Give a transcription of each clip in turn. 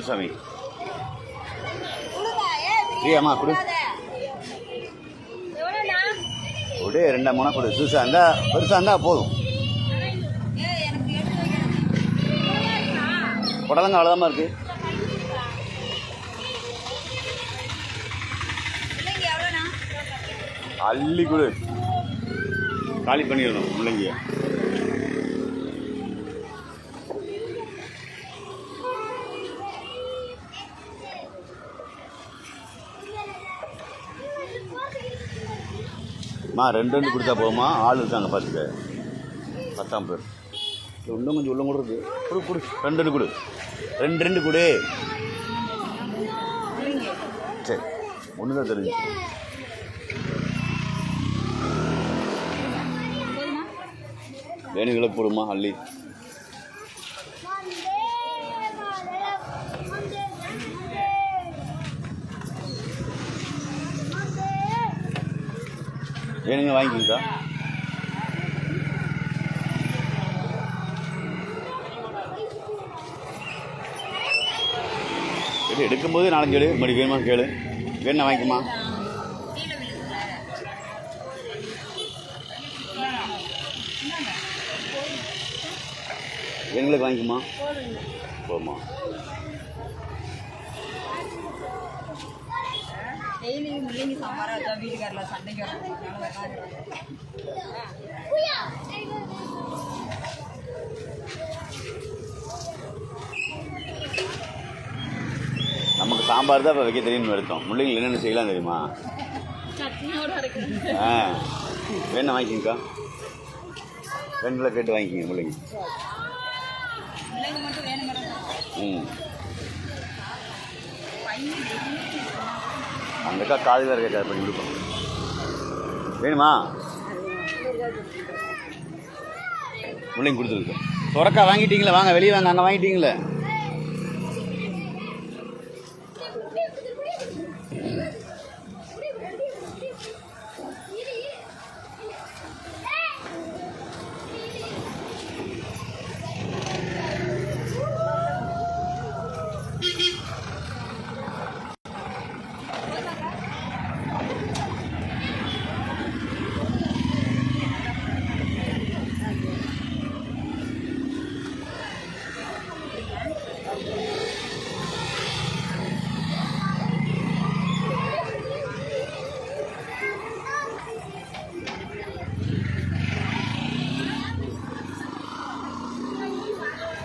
குடு சாமி. பிரியாமா குடு. குடு 2 3 கொடு. சிறுசா இருந்தா பெருசா இருந்தா போதும். புடலங்க அவ்வளோதாம்மா இருக்கு. அள்ளி கொடு. காலி பண்ணிடணும் முள்ளங்கிய. மா 2 கொடுத்தா போகுமா? ஆள் இருக்காங்க பார்த்துக்க. 10 பேர். இன்னும் கொஞ்சம் உள்ள கூட இருக்கு. கொடு கொடு. 2 கொடு. 2 கொடு. சரி ஒன்று தான் தெரிஞ்சு. வேணுங்களை போடுமா அள்ளி. வேணுங்க வாங்கிக்கிட்டா. எடுக்கும்போது 4 எடு. மறுபடி வேணுமா கேளு. வேணா வாங்கிக்குமா. எங்களுக்கு வாங்கிக்குமா. போமா. நமக்கு சாம்பார் தான் இப்போ வைக்க தெரியும்னு எடுத்தோம். முள்ளைங்க என்னென்ன செய்யலாம் தெரியுமா? வேணா வாங்கிக்கா. 2 கேட்டு வாங்கிக்கிங்க முள்ளைங்க. அந்தக்கா காலையில் இருக்க பண்ணி கொடுப்போம். வேணுமா? முள்ளைங்க கொடுத்துருக்கு. சொரக்கா வாங்கிட்டீங்களா? வாங்க வெளியே வாங்க. அங்கே வாங்கிட்டீங்களே.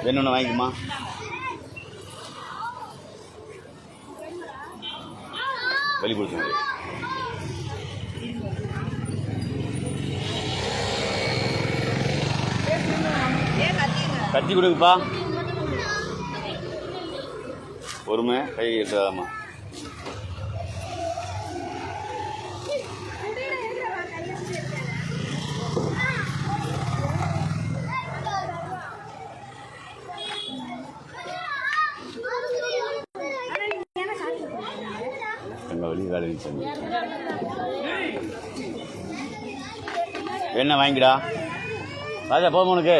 வேணும்னு வாங்கிக்குமா. வெளி கொடுத்துங்க. கத்தி கொடுக்குப்பா. பொறுமை கை எடுத்தாதாம்மா. வெளியே வேலை என்ன வாங்கிடா. ராஜா போதும் உனக்கு.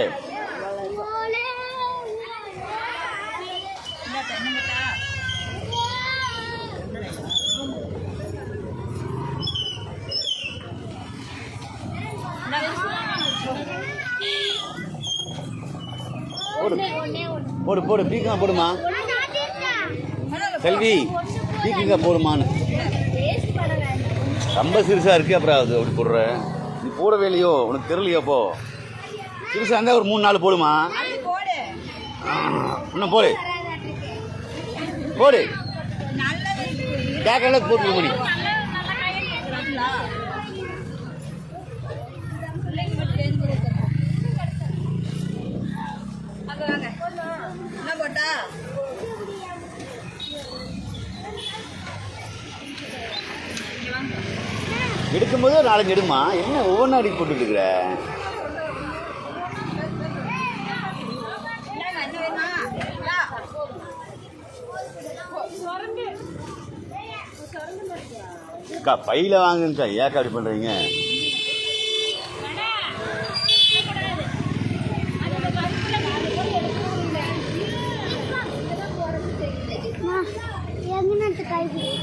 போடு போடு போடு. பீக்கங்க போடுமா. செல்வி பீக்கங்க போடுமான்னு. ரொம்ப சிறுசாக இருக்குது. அப்புறம் அது அப்படி போடுற. நீ போடவே இல்லையோ? உனக்கு தெரியலையோ? போ. சிறுசாக இருந்தால் ஒரு 3 4 போடுமா. இன்னும் போடு போடு. கேட்கல போட்டு மணி. எடுக்கும்போது 4 எடுமா. என்ன ஒவ்வொன்றா அடிக்க போட்டு இருக்கிற? பையில வாங்குங்க. ஏக்கா அப்படி பண்றீங்க? இருக்குது